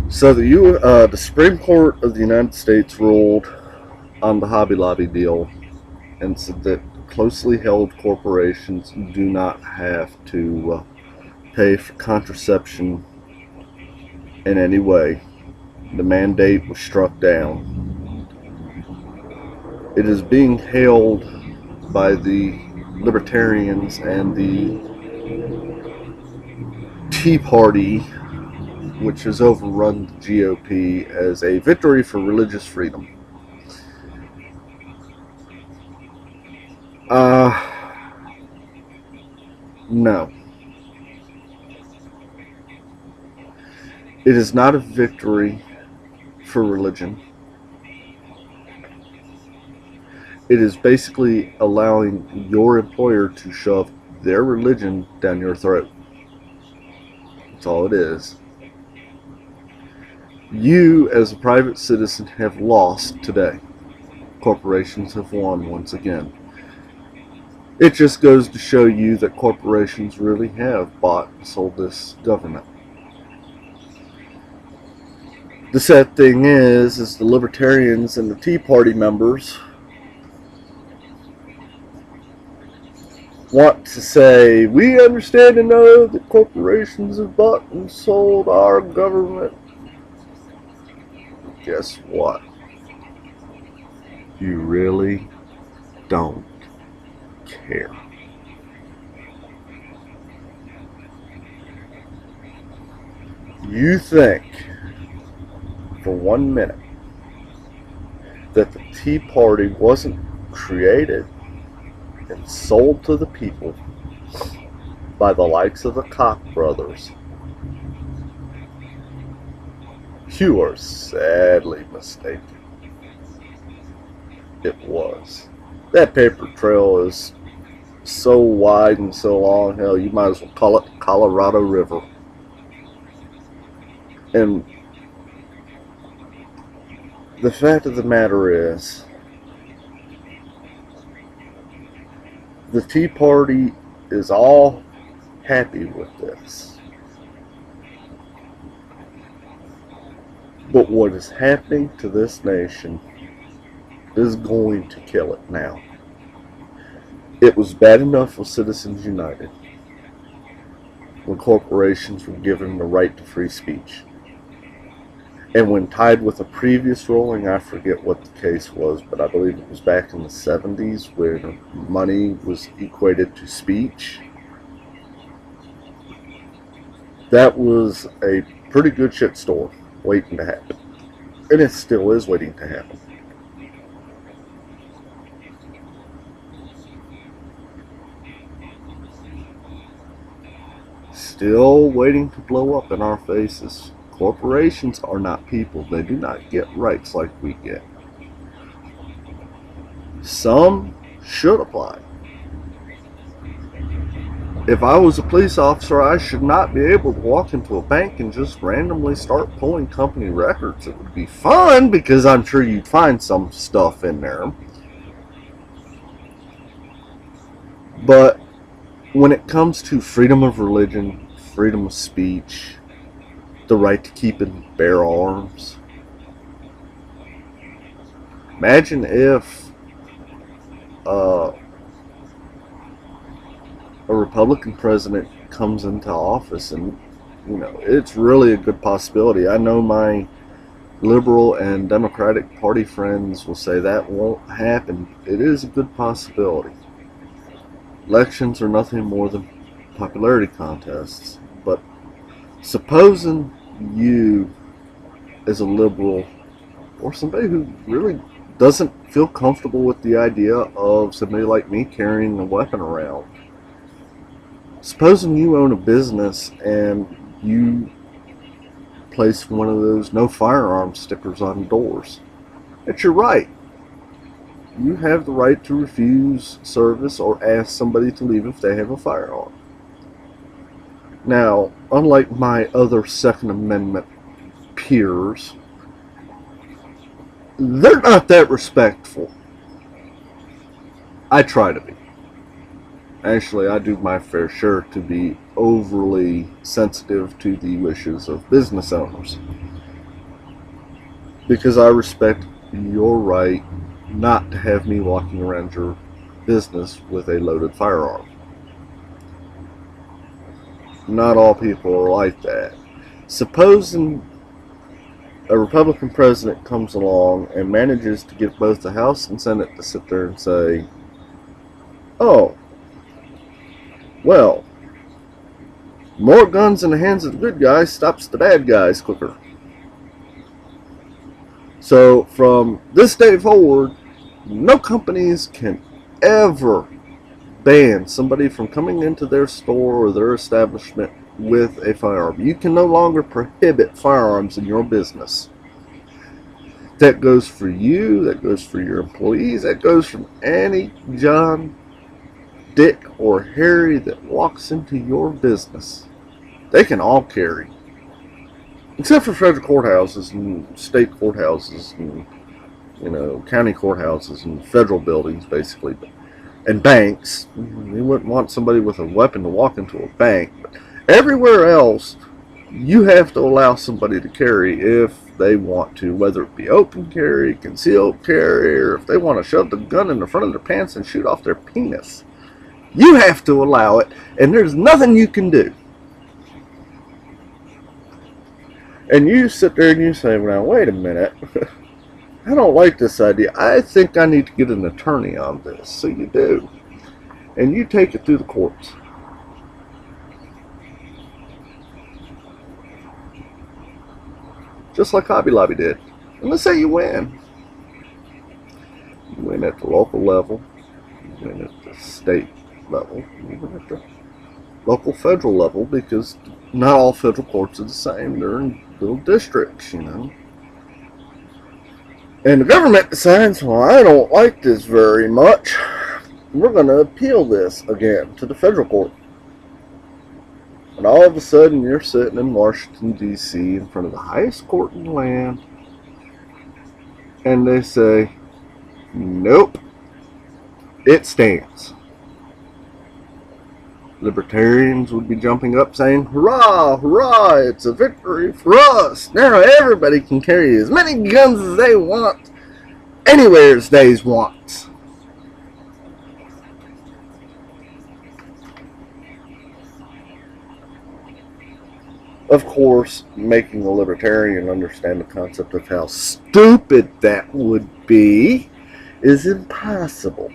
So the Supreme Court of the United States ruled on the Hobby Lobby deal and said that closely held corporations do not have to pay for contraception in any way. The mandate was struck down. It is being held by the Libertarians and the Tea Party, which has overrun the GOP, as a victory for religious freedom. No. It is not a victory for religion. It is basically allowing your employer to shove their religion down your throat. That's all it is. You, as a private citizen, have lost today. Corporations have won once again. It just goes to show you that corporations really have bought and sold this government. The sad thing is the Libertarians and the Tea Party members want to say, we understand and know that corporations have bought and sold our government. Guess what? You really don't care. You think for 1 minute that the Tea Party wasn't created and sold to the people by the likes of the Koch brothers? You are sadly mistaken. It was. That paper trail is so wide and so long, hell, you might as well call it the Colorado River. And the fact of the matter is, the Tea Party is all happy with this. But what is happening to this nation is going to kill it now. It was bad enough with Citizens United when corporations were given the right to free speech. And when tied with a previous ruling, I forget what the case was, but I believe it was back in the 70s, where money was equated to speech. That was a pretty good shitstorm waiting to happen. And it still is waiting to happen. Still waiting to blow up in our faces. Corporations are not people. They do not get rights like we get. Some should apply. If I was a police officer, I should not be able to walk into a bank and just randomly start pulling company records. It would be fun because I'm sure you'd find some stuff in there. But when it comes to freedom of religion, freedom of speech, the right to keep and bear arms, imagine if a Republican president comes into office, and it's really a good possibility. I know my liberal and Democratic Party friends will say that won't happen. It is a good possibility. Elections are nothing more than popularity contests. But supposing you, as a liberal, or somebody who really doesn't feel comfortable with the idea of somebody like me carrying a weapon around, supposing you own a business and you place one of those no firearms stickers on doors, it's your right. You have the right to refuse service or ask somebody to leave if they have a firearm. Now, unlike my other Second Amendment peers, they're not that respectful. I try to be. Actually, I do my fair share to be overly sensitive to the wishes of business owners. because I respect your right not to have me walking around your business with a loaded firearm. Not all people are like that. Supposing a Republican president comes along and manages to get both the House and Senate to sit there and say, oh, well, more guns in the hands of the good guys stops the bad guys quicker. So from this day forward, no companies can ever ban somebody from coming into their store or their establishment with a firearm. You can no longer prohibit firearms in your business. That goes for you, that goes for your employees, that goes from any John, Dick, or Harry that walks into your business. They can all carry. Except for federal courthouses and state courthouses and, county courthouses and federal buildings, basically. And banks. You wouldn't want somebody with a weapon to walk into a bank. But everywhere else, you have to allow somebody to carry if they want to, whether it be open carry, concealed carry, or if they want to shove the gun in the front of their pants and shoot off their penis. You have to allow it, and there's nothing you can do. And you sit there and you say, well, now, wait a minute. I don't like this idea. I think I need to get an attorney on this. So you do. And you take it through the courts. Just like Hobby Lobby did. And let's say you win. You win at the local level. You win at the state level. You win at the local federal level, because not all federal courts are the same. They're in little districts, And the government decides, well, I don't like this very much. We're going to appeal this again to the federal court. And all of a sudden, you're sitting in Washington, D.C., in front of the highest court in the land, and they say, nope, it stands. Libertarians would be jumping up saying, hurrah, hurrah, it's a victory for us. Now everybody can carry as many guns as they want, anywhere as they want. Of course, making a libertarian understand the concept of how stupid that would be is impossible.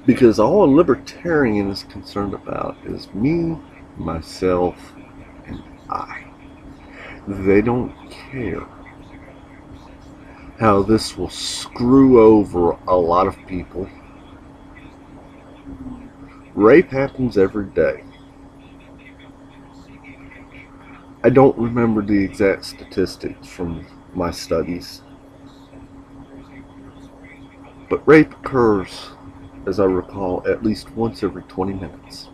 Because all a libertarian is concerned about is me, myself, and I. They don't care how this will screw over a lot of people. Rape happens every day. I don't remember the exact statistics from my studies, but rape occurs, as I recall, at least once every 20 minutes.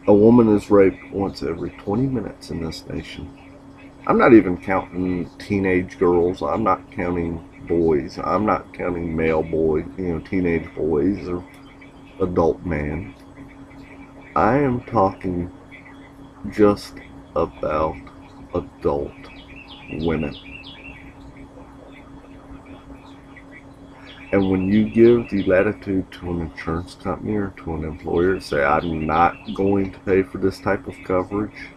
A woman is raped once every 20 minutes in this nation. I'm not even counting teenage girls. I'm not counting boys. I'm not counting male boys, teenage boys or adult men. I am talking just about adult women. And when you give the latitude to an insurance company or to an employer to say, I'm not going to pay for this type of coverage,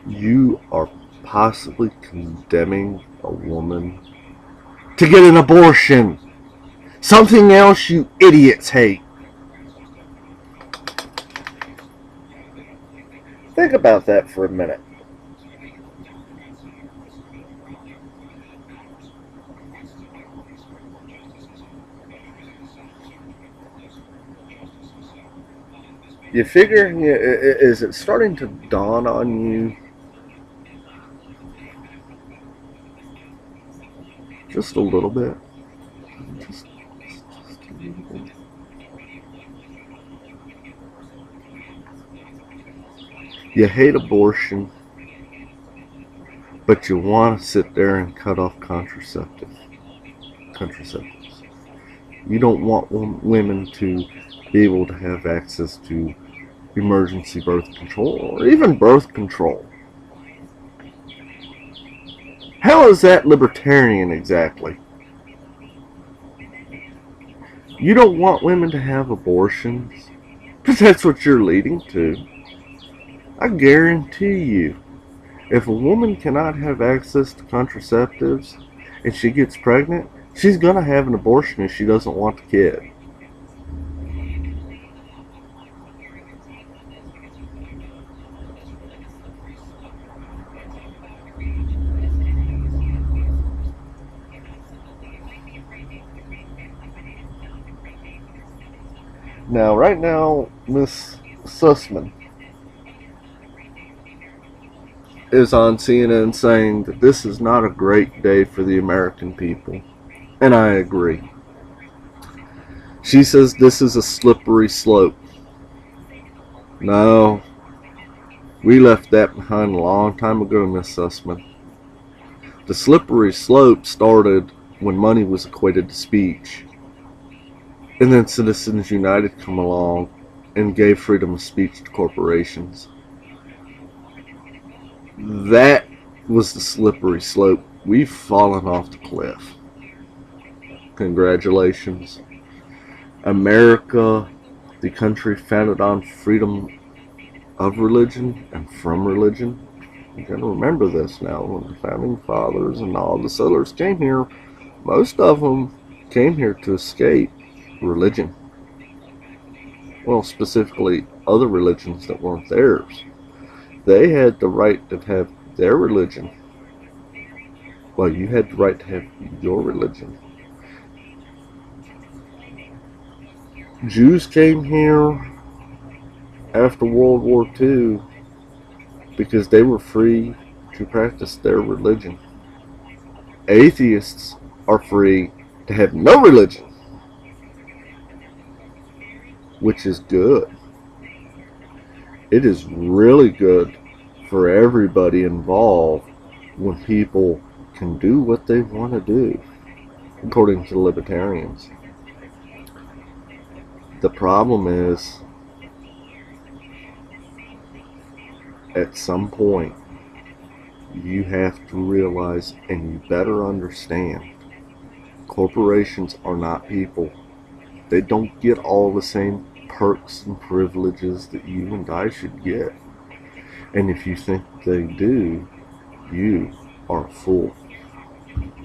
you are possibly condemning a woman to get an abortion. Something else you idiots hate. Think about that for a minute. You figure, is it starting to dawn on you? Just a little bit. Just a little bit. You hate abortion, but you want to sit there and cut off contraceptives. You don't want women to be able to have access to emergency birth control or even birth control. How is that libertarian exactly? You don't want women to have abortions, because that's what you're leading to. I guarantee you, if a woman cannot have access to contraceptives and she gets pregnant, she's going to have an abortion if she doesn't want the kid. Now, right now, Miss Sussman is on CNN saying that this is not a great day for the American people. And I agree. She says this is a slippery slope. No, we left that behind a long time ago, Miss Sussman. The slippery slope started when money was equated to speech. And then Citizens United come along and gave freedom of speech to corporations. That was the slippery slope. We've fallen off the cliff. Congratulations. America, the country founded on freedom of religion and from religion. You gotta remember this now. When the founding fathers and all the settlers came here, most of them came here to escape religion. Well, specifically other religions that weren't theirs. They had the right to have their religion. Well, you had the right to have your religion. Jews came here after World War II because they were free to practice their religion. Atheists are free to have no religion, which is good. It is really good for everybody involved when people can do what they want to do, according to libertarians. The problem is, at some point, you have to realize, and you better understand, corporations are not people. They don't get all the same perks and privileges that you and I should get. And if you think they do, you are a fool.